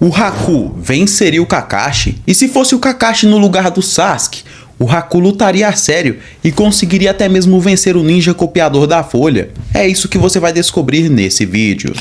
O Haku venceria o Kakashi? E se fosse o Kakashi no lugar do Sasuke? O Haku lutaria a sério e conseguiria até mesmo vencer o ninja copiador da Folha? É isso que você vai descobrir nesse vídeo.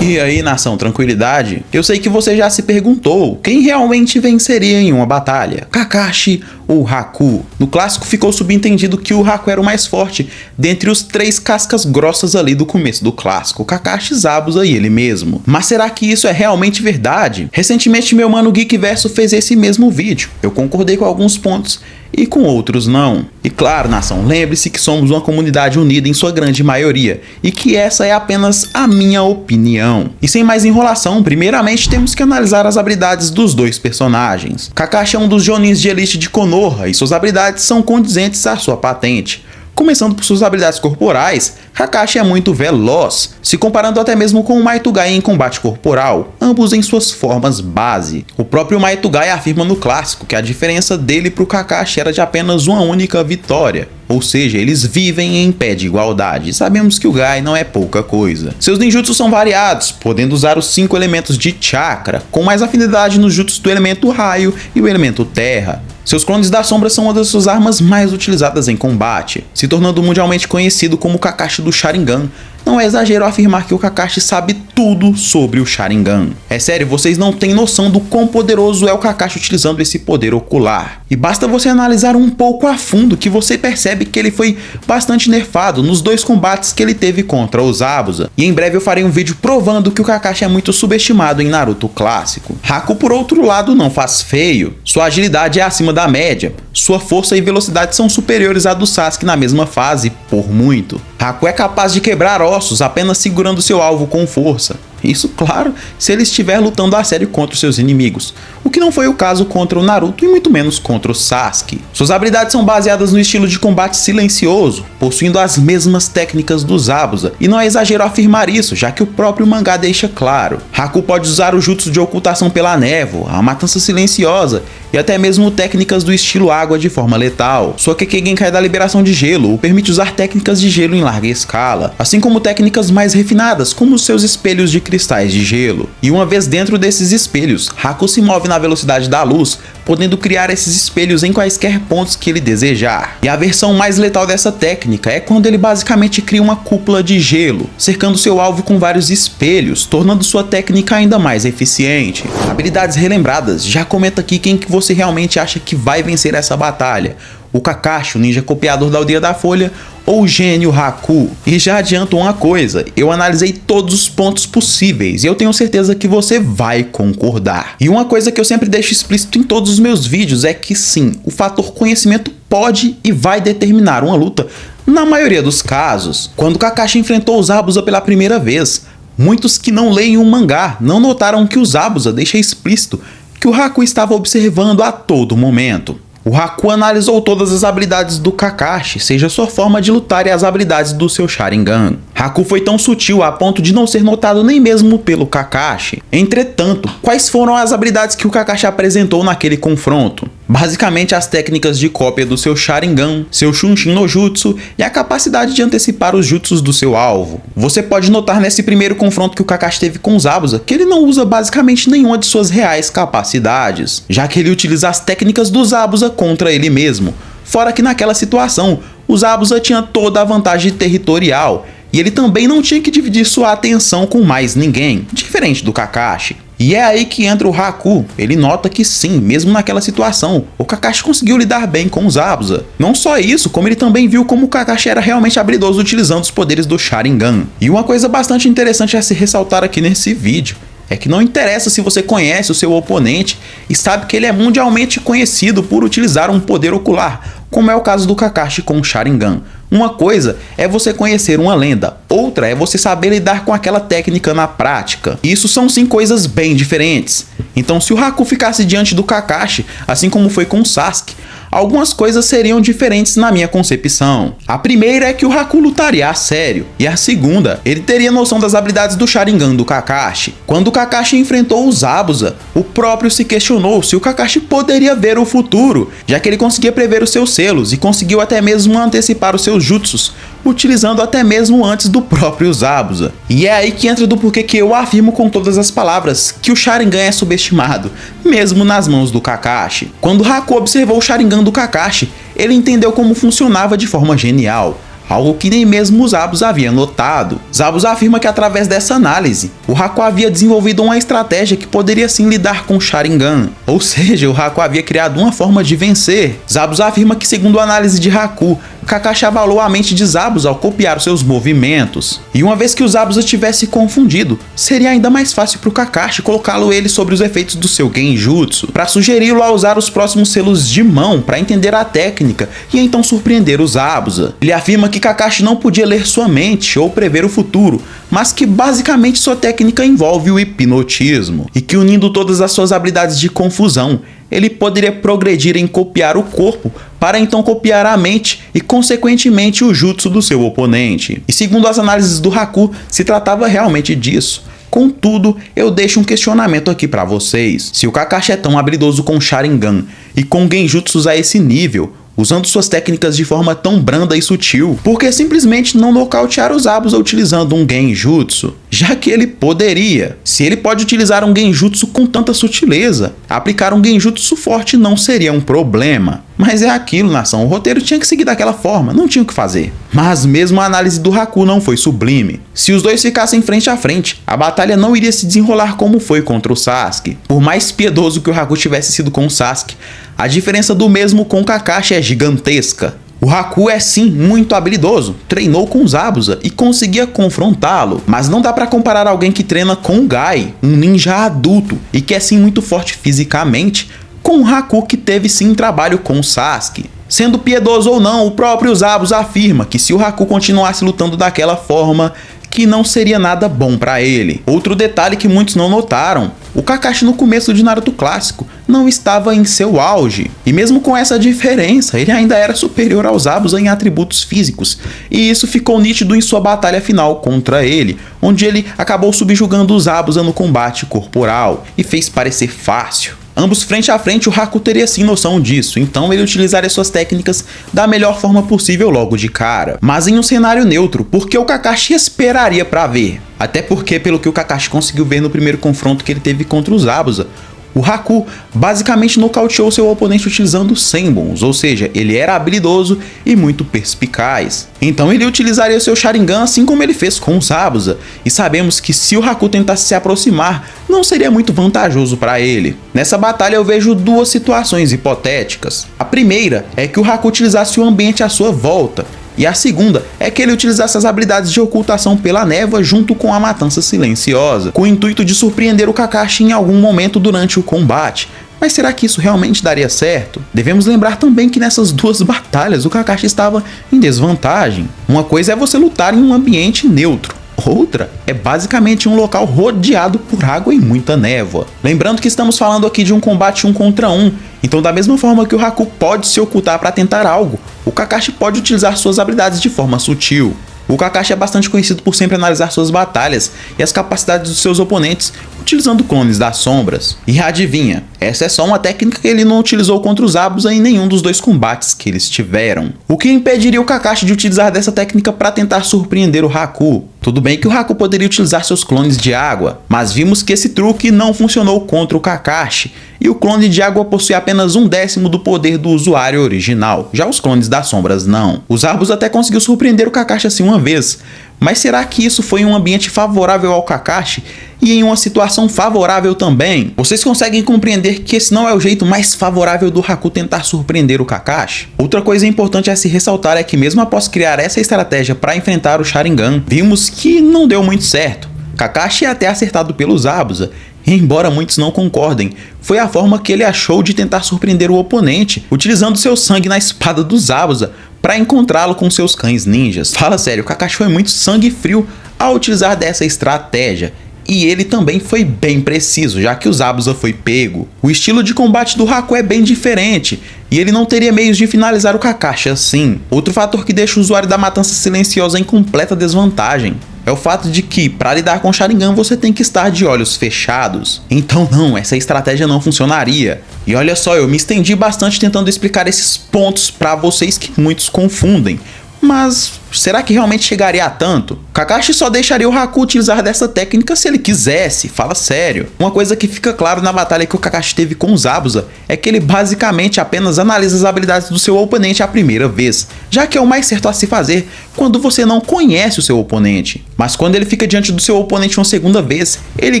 E aí, nação, tranquilidade? Eu sei que você já se perguntou quem realmente venceria em uma batalha, Kakashi ou Haku? No clássico ficou subentendido que o Haku era o mais forte dentre os três cascas grossas ali do começo do clássico, Kakashi, Zabuza e ele mesmo. Mas será que isso é realmente verdade? Recentemente meu mano Geekverso fez esse mesmo vídeo, eu concordei com alguns pontos e com outros não. E claro, nação, lembre-se que somos uma comunidade unida em sua grande maioria e que essa é apenas a minha opinião. E sem mais enrolação, primeiramente temos que analisar as habilidades dos dois personagens. Kakashi é um dos Jonins de elite de Konoha e suas habilidades são condizentes à sua patente. Começando por suas habilidades corporais, Kakashi é muito veloz, se comparando até mesmo com o Maitugai em combate corporal, ambos em suas formas base. O próprio Maitugai afirma no clássico que a diferença dele para o Kakashi era de apenas uma única vitória, ou seja, eles vivem em pé de igualdade, e sabemos que o Gai não é pouca coisa. Seus ninjutsus são variados, podendo usar os 5 elementos de chakra, com mais afinidade nos jutsus do elemento raio e o elemento terra. Seus clones da sombra são uma das suas armas mais utilizadas em combate, se tornando mundialmente conhecido como o Kakashi do Sharingan. Não é exagero afirmar que o Kakashi sabe tudo sobre o Sharingan. É sério, vocês não têm noção do quão poderoso é o Kakashi utilizando esse poder ocular. E basta você analisar um pouco a fundo que você percebe que ele foi bastante nerfado nos dois combates que ele teve contra o Zabuza. E em breve eu farei um vídeo provando que o Kakashi é muito subestimado em Naruto clássico. Haku, por outro lado, não faz feio. Sua agilidade é acima da média. Sua força e velocidade são superiores à do Sasuke na mesma fase, por muito. Haku é capaz de quebrar ossos apenas segurando seu alvo com força. Isso, claro, se ele estiver lutando a sério contra os seus inimigos, o que não foi o caso contra o Naruto e muito menos contra o Sasuke. Suas habilidades são baseadas no estilo de combate silencioso, possuindo as mesmas técnicas do Zabuza, e não é exagero afirmar isso, já que o próprio mangá deixa claro. Haku pode usar o jutsu de ocultação pela névoa, a matança silenciosa, e até mesmo técnicas do estilo água de forma letal. Sua Kekkei Genkai da liberação de gelo o permite usar técnicas de gelo em larga escala, assim como técnicas mais refinadas, como os seus espelhos de cristais de gelo. E uma vez dentro desses espelhos, Haku se move na velocidade da luz, podendo criar esses espelhos em quaisquer pontos que ele desejar. E a versão mais letal dessa técnica é quando ele basicamente cria uma cúpula de gelo, cercando seu alvo com vários espelhos, tornando sua técnica ainda mais eficiente. Habilidades relembradas, já comenta aqui quem que você realmente acha que vai vencer essa batalha. O Kakashi, o ninja copiador da Aldeia da Folha, ou o gênio Haku? E já adianto uma coisa, eu analisei todos os pontos possíveis e eu tenho certeza que você vai concordar. E uma coisa que eu sempre deixo explícito em todos os meus vídeos é que sim, o fator conhecimento pode e vai determinar uma luta na maioria dos casos. Quando Kakashi enfrentou o Zabuza pela primeira vez, muitos que não leem um mangá não notaram que o Zabuza deixa explícito que o Haku estava observando a todo momento. O Haku analisou todas as habilidades do Kakashi, seja sua forma de lutar e as habilidades do seu Sharingan. Haku foi tão sutil a ponto de não ser notado nem mesmo pelo Kakashi. Entretanto, quais foram as habilidades que o Kakashi apresentou naquele confronto? Basicamente as técnicas de cópia do seu Sharingan, seu Shunshin no Jutsu e a capacidade de antecipar os jutsus do seu alvo. Você pode notar nesse primeiro confronto que o Kakashi teve com o Zabuza que ele não usa basicamente nenhuma de suas reais capacidades, já que ele utiliza as técnicas do Zabuza contra ele mesmo. Fora que naquela situação, o Zabuza tinha toda a vantagem territorial e ele também não tinha que dividir sua atenção com mais ninguém, diferente do Kakashi. E é aí que entra o Haku. Ele nota que sim, mesmo naquela situação, o Kakashi conseguiu lidar bem com o Zabuza. Não só isso, como ele também viu como o Kakashi era realmente habilidoso utilizando os poderes do Sharingan. E uma coisa bastante interessante a se ressaltar aqui nesse vídeo é que não interessa se você conhece o seu oponente e sabe que ele é mundialmente conhecido por utilizar um poder ocular, como é o caso do Kakashi com o Sharingan. Uma coisa é você conhecer uma lenda, outra é você saber lidar com aquela técnica na prática. Isso são sim coisas bem diferentes. Então se o Haku ficasse diante do Kakashi, assim como foi com o Sasuke, algumas coisas seriam diferentes na minha concepção. A primeira é que o Haku lutaria a sério, e a segunda, ele teria noção das habilidades do Sharingan do Kakashi. Quando o Kakashi enfrentou o Zabuza, o próprio se questionou se o Kakashi poderia ver o futuro, já que ele conseguia prever os seus selos e conseguiu até mesmo antecipar os seus jutsus, utilizando até mesmo antes do próprio Zabuza. E é aí que entra do porquê que eu afirmo com todas as palavras que o Sharingan é subestimado, mesmo nas mãos do Kakashi. Quando Haku observou o Sharingan do Kakashi, ele entendeu como funcionava de forma genial, algo que nem mesmo o Zabuza havia notado. Zabuza afirma que através dessa análise, o Haku havia desenvolvido uma estratégia que poderia sim lidar com o Sharingan, ou seja, o Haku havia criado uma forma de vencer. Zabuza afirma que, segundo a análise de Haku, Kakashi abalou a mente de Zabuza ao copiar os seus movimentos. E uma vez que o Zabuza tivesse confundido, seria ainda mais fácil para o Kakashi colocá-lo ele sobre os efeitos do seu Genjutsu, para sugeri-lo a usar os próximos selos de mão para entender a técnica e então surpreender o Zabuza. Ele afirma que Kakashi não podia ler sua mente ou prever o futuro, mas que basicamente sua técnica envolve o hipnotismo, e que unindo todas as suas habilidades de confusão, ele poderia progredir em copiar o corpo para então copiar a mente e consequentemente o jutsu do seu oponente. E segundo as análises do Haku, se tratava realmente disso. Contudo, eu deixo um questionamento aqui para vocês. Se o Kakashi é tão habilidoso com Sharingan e com Genjutsus a esse nível, usando suas técnicas de forma tão branda e sutil, por que simplesmente não nocautear os Zabuza utilizando um Genjutsu? Já que ele poderia. Se ele pode utilizar um Genjutsu com tanta sutileza, aplicar um Genjutsu forte não seria um problema. Mas é aquilo, nação, o roteiro tinha que seguir daquela forma, não tinha o que fazer. Mas mesmo a análise do Haku não foi sublime. Se os dois ficassem frente a frente, a batalha não iria se desenrolar como foi contra o Sasuke. Por mais piedoso que o Haku tivesse sido com o Sasuke, a diferença do mesmo com o Kakashi é gigantesca. O Haku é sim muito habilidoso, treinou com o Zabuza e conseguia confrontá-lo, mas não dá pra comparar alguém que treina com o Gai, um ninja adulto e que é sim muito forte fisicamente, com o Haku que teve sim trabalho com o Sasuke. Sendo piedoso ou não, o próprio Zabuza afirma que se o Haku continuasse lutando daquela forma, que não seria nada bom pra ele. Outro detalhe que muitos não notaram, o Kakashi no começo de Naruto clássico não estava em seu auge, e mesmo com essa diferença, ele ainda era superior aos Zabuza em atributos físicos, e isso ficou nítido em sua batalha final contra ele, onde ele acabou subjugando os Zabuza no combate corporal, e fez parecer fácil. Ambos frente a frente, o Haku teria sim noção disso, então ele utilizaria suas técnicas da melhor forma possível logo de cara, mas em um cenário neutro, porque o Kakashi esperaria pra ver. Até porque, pelo que o Kakashi conseguiu ver no primeiro confronto que ele teve contra os Zabuza, o Haku basicamente nocauteou seu oponente utilizando Senbons, ou seja, ele era habilidoso e muito perspicaz. Então ele utilizaria seu Sharingan assim como ele fez com o Zabuza, e sabemos que se o Haku tentasse se aproximar, não seria muito vantajoso para ele. Nessa batalha eu vejo duas situações hipotéticas. A primeira é que o Haku utilizasse o ambiente à sua volta, e a segunda é que ele utilizasse as habilidades de ocultação pela névoa junto com a matança silenciosa, com o intuito de surpreender o Kakashi em algum momento durante o combate. Mas será que isso realmente daria certo? Devemos lembrar também que nessas duas batalhas o Kakashi estava em desvantagem. Uma coisa é você lutar em um ambiente neutro, outra é basicamente um local rodeado por água e muita névoa. Lembrando que estamos falando aqui de um combate 1 contra 1, então da mesma forma que o Haku pode se ocultar para tentar algo, o Kakashi pode utilizar suas habilidades de forma sutil. O Kakashi é bastante conhecido por sempre analisar suas batalhas e as capacidades dos seus oponentes, utilizando clones das sombras. E adivinha, essa é só uma técnica que ele não utilizou contra os Zabuza em nenhum dos dois combates que eles tiveram. O que impediria o Kakashi de utilizar dessa técnica para tentar surpreender o Haku? Tudo bem que o Haku poderia utilizar seus clones de água, mas vimos que esse truque não funcionou contra o Kakashi, e o clone de água possui apenas 1/10 do poder do usuário original, já os clones das sombras não. O Zabuza até conseguiu surpreender o Kakashi assim uma vez, mas será que isso foi em um ambiente favorável ao Kakashi e em uma situação favorável também? Vocês conseguem compreender que esse não é o jeito mais favorável do Haku tentar surpreender o Kakashi? Outra coisa importante a se ressaltar é que mesmo após criar essa estratégia para enfrentar o Sharingan, vimos que não deu muito certo. Kakashi é até acertado pelo Zabuza, e embora muitos não concordem, foi a forma que ele achou de tentar surpreender o oponente, utilizando seu sangue na espada do Zabuza para encontrá-lo com seus cães ninjas. Fala sério, o Kakashi foi muito sangue frio ao utilizar dessa estratégia. E ele também foi bem preciso, já que o Zabuza foi pego. O estilo de combate do Haku é bem diferente, e ele não teria meios de finalizar o Kakashi assim. Outro fator que deixa o usuário da matança silenciosa em completa desvantagem é o fato de que, para lidar com Sharingan, você tem que estar de olhos fechados. Então não, essa estratégia não funcionaria. E olha só, eu me estendi bastante tentando explicar esses pontos para vocês que muitos confundem. Mas será que realmente chegaria a tanto? Kakashi só deixaria o Haku utilizar dessa técnica se ele quisesse, fala sério. Uma coisa que fica claro na batalha que o Kakashi teve com o Zabuza é que ele basicamente apenas analisa as habilidades do seu oponente a primeira vez, já que é o mais certo a se fazer quando você não conhece o seu oponente. Mas quando ele fica diante do seu oponente uma segunda vez, ele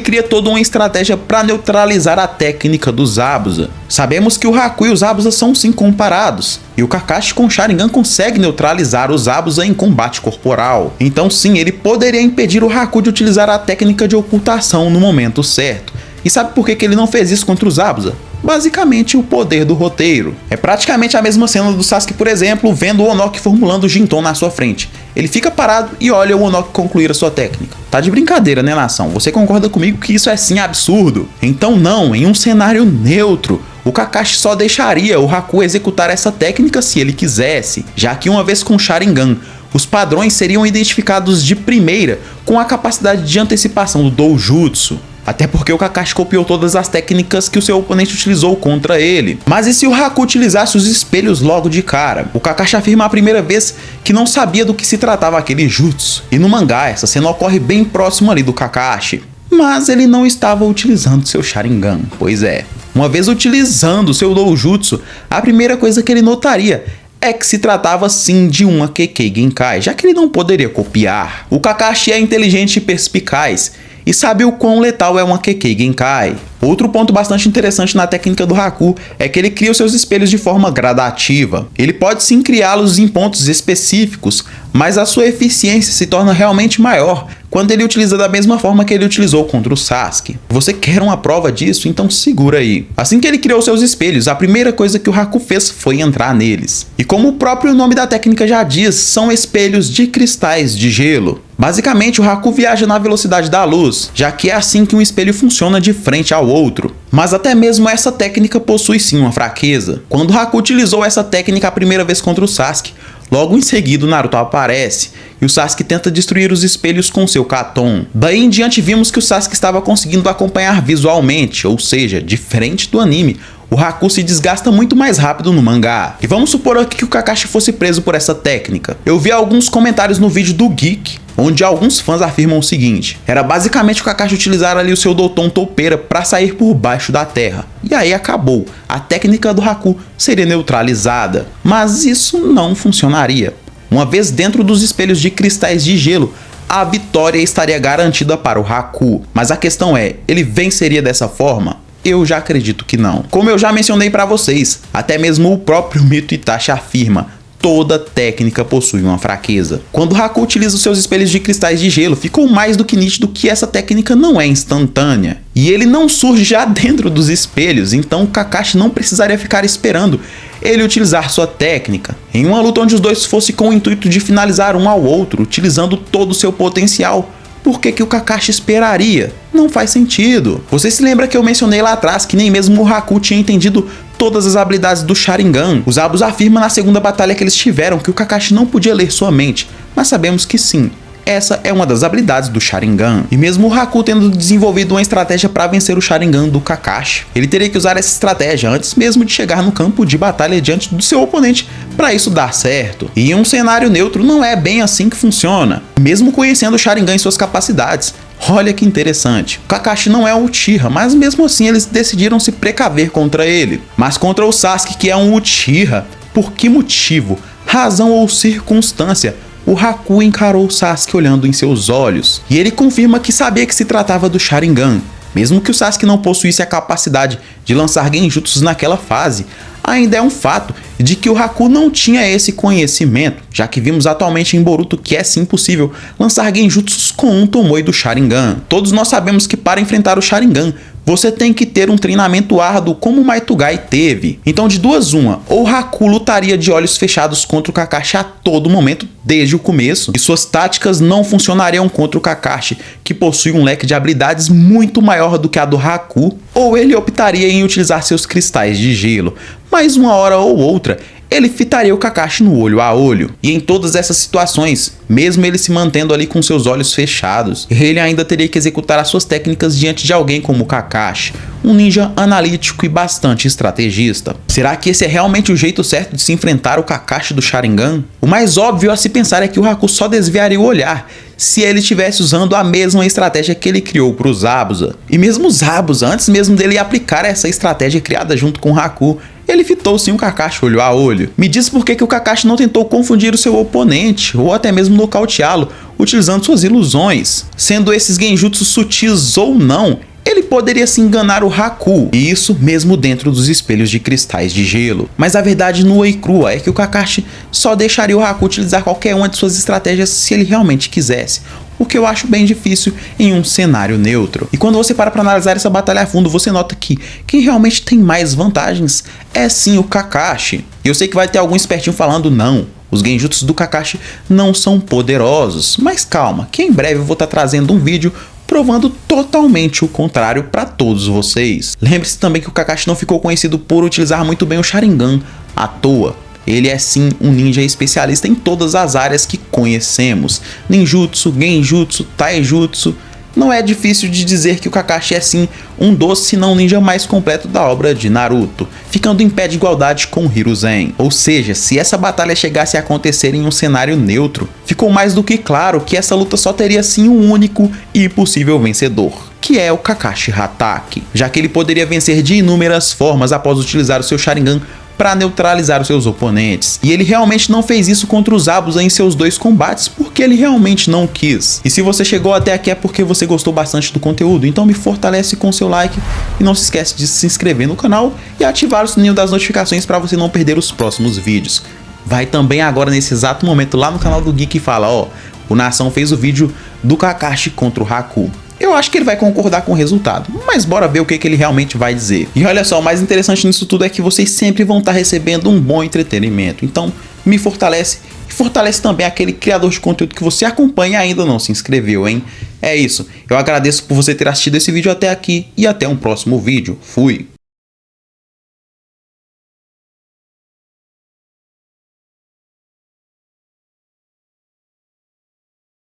cria toda uma estratégia para neutralizar a técnica do Zabuza. Sabemos que o Haku e o Zabuza são sim comparados, e o Kakashi com o Sharingan consegue neutralizar o Zabuza em combate corporal. Então sim, ele poderia impedir o Haku de utilizar a técnica de ocultação no momento certo. E sabe por que ele não fez isso contra o Zabuza? Basicamente o poder do roteiro. É praticamente a mesma cena do Sasuke, por exemplo, vendo o Onoki formulando o Jinton na sua frente. Ele fica parado e olha o Onoki concluir a sua técnica. Tá de brincadeira, né, nação? Você concorda comigo que isso é sim absurdo? Então não, em um cenário neutro, o Kakashi só deixaria o Haku executar essa técnica se ele quisesse, já que uma vez com o Sharingan, os padrões seriam identificados de primeira com a capacidade de antecipação do Doujutsu. Até porque o Kakashi copiou todas as técnicas que o seu oponente utilizou contra ele. Mas e se o Haku utilizasse os espelhos logo de cara? O Kakashi afirma a primeira vez que não sabia do que se tratava aquele jutsu. E no mangá, essa cena ocorre bem próximo ali do Kakashi. Mas ele não estava utilizando seu Sharingan, pois é. Uma vez utilizando seu Doujutsu, a primeira coisa que ele notaria é que se tratava sim de uma Kekkei Genkai, já que ele não poderia copiar. O Kakashi é inteligente e perspicaz, e sabe o quão letal é uma Kekkei Genkai. Outro ponto bastante interessante na técnica do Haku é que ele cria os seus espelhos de forma gradativa. Ele pode sim criá-los em pontos específicos, mas a sua eficiência se torna realmente maior quando ele utiliza da mesma forma que ele utilizou contra o Sasuke. Você quer uma prova disso? Então segura aí. Assim que ele criou seus espelhos, a primeira coisa que o Haku fez foi entrar neles. E como o próprio nome da técnica já diz, são espelhos de cristais de gelo. Basicamente, o Haku viaja na velocidade da luz, já que é assim que um espelho funciona de frente ao outro. Mas até mesmo essa técnica possui sim uma fraqueza. Quando o Haku utilizou essa técnica a primeira vez contra o Sasuke, logo em seguida o Naruto aparece e o Sasuke tenta destruir os espelhos com seu Katon. Daí em diante vimos que o Sasuke estava conseguindo acompanhar visualmente, ou seja, diferente do anime, o Haku se desgasta muito mais rápido no mangá. E vamos supor aqui que o Kakashi fosse preso por essa técnica. Eu vi alguns comentários no vídeo do Geek, onde alguns fãs afirmam o seguinte: era basicamente o Kakashi utilizar ali o seu Doton Toupeira para sair por baixo da terra. E aí acabou. A técnica do Haku seria neutralizada. Mas isso não funcionaria. Uma vez dentro dos espelhos de cristais de gelo, a vitória estaria garantida para o Haku. Mas a questão é, ele venceria dessa forma? Eu já acredito que não. Como eu já mencionei para vocês, até mesmo o próprio Mito Itachi afirma: toda técnica possui uma fraqueza. Quando Haku utiliza os seus espelhos de cristais de gelo, ficou mais do que nítido que essa técnica não é instantânea. E ele não surge já dentro dos espelhos, então Kakashi não precisaria ficar esperando ele utilizar sua técnica. Em uma luta onde os dois fossem com o intuito de finalizar um ao outro, utilizando todo o seu potencial, por que o Kakashi esperaria? Não faz sentido. Você se lembra que eu mencionei lá atrás que nem mesmo o Haku tinha entendido todas as habilidades do Sharingan? O Zabuza afirma na segunda batalha que eles tiveram que o Kakashi não podia ler sua mente, mas sabemos que sim. Essa é uma das habilidades do Sharingan. E mesmo o Haku tendo desenvolvido uma estratégia para vencer o Sharingan do Kakashi, ele teria que usar essa estratégia antes mesmo de chegar no campo de batalha diante do seu oponente para isso dar certo. E em um cenário neutro não é bem assim que funciona, mesmo conhecendo o Sharingan e suas capacidades. Olha que interessante, o Kakashi não é um Uchiha, mas mesmo assim eles decidiram se precaver contra ele. Mas contra o Sasuke, que é um Uchiha, por que motivo, razão ou circunstância, o Haku encarou o Sasuke olhando em seus olhos, e ele confirma que sabia que se tratava do Sharingan. Mesmo que o Sasuke não possuísse a capacidade de lançar genjutsus naquela fase, ainda é um fato de que o Haku não tinha esse conhecimento, já que vimos atualmente em Boruto que é sim possível lançar genjutsus com um Tomoe do Sharingan. Todos nós sabemos que para enfrentar o Sharingan, você tem que ter um treinamento árduo como o Maitugai teve. Então de duas uma, ou Haku lutaria de olhos fechados contra o Kakashi a todo momento desde o começo, e suas táticas não funcionariam contra o Kakashi, que possui um leque de habilidades muito maior do que a do Haku, ou ele optaria em utilizar seus cristais de gelo. Mas uma hora ou outra, ele fitaria o Kakashi no olho a olho. E em todas essas situações, mesmo ele se mantendo ali com seus olhos fechados, ele ainda teria que executar as suas técnicas diante de alguém como o Kakashi, um ninja analítico e bastante estrategista. Será que esse é realmente o jeito certo de se enfrentar o Kakashi do Sharingan? O mais óbvio a se pensar é que o Haku só desviaria o olhar se ele estivesse usando a mesma estratégia que ele criou para o Zabuza. E mesmo o Zabuza, antes mesmo dele aplicar essa estratégia criada junto com o Haku, ele fitou sim o Kakashi olho a olho. Me diz por que o Kakashi não tentou confundir o seu oponente, ou até mesmo nocauteá-lo, utilizando suas ilusões. Sendo esses genjutsus sutis ou não, ele poderia se enganar o Haku, e isso mesmo dentro dos espelhos de cristais de gelo. Mas a verdade nua e crua é que o Kakashi só deixaria o Haku utilizar qualquer uma de suas estratégias se ele realmente quisesse, o que eu acho bem difícil em um cenário neutro. E quando você para analisar essa batalha a fundo, você nota que quem realmente tem mais vantagens é sim o Kakashi. E eu sei que vai ter algum espertinho falando não, os genjutsus do Kakashi não são poderosos, mas calma, que em breve eu vou estar trazendo um vídeo provando totalmente o contrário para todos vocês. Lembre-se também que o Kakashi não ficou conhecido por utilizar muito bem o Sharingan à toa. Ele é sim um ninja especialista em todas as áreas que conhecemos. Ninjutsu, genjutsu, taijutsu. Não é difícil de dizer que o Kakashi é sim um dos, se não ninja mais completo da obra de Naruto, ficando em pé de igualdade com Hiruzen. Ou seja, se essa batalha chegasse a acontecer em um cenário neutro, ficou mais do que claro que essa luta só teria sim um único e possível vencedor, que é o Kakashi Hatake, já que ele poderia vencer de inúmeras formas após utilizar o seu Sharingan para neutralizar os seus oponentes. E ele realmente não fez isso contra os Zabuza em seus dois combates, porque ele realmente não quis. E se você chegou até aqui é porque você gostou bastante do conteúdo, então me fortalece com seu like e não se esquece de se inscrever no canal e ativar o sininho das notificações para você não perder os próximos vídeos. Vai também agora nesse exato momento lá no canal do Geek e fala, ó, o Nação fez o vídeo do Kakashi contra o Haku. Eu acho que ele vai concordar com o resultado, mas bora ver o que ele realmente vai dizer. E olha só, o mais interessante nisso tudo é que vocês sempre vão estar recebendo um bom entretenimento. Então me fortalece e fortalece também aquele criador de conteúdo que você acompanha e ainda não se inscreveu, hein? É isso, eu agradeço por você ter assistido esse vídeo até aqui e até um próximo vídeo. Fui!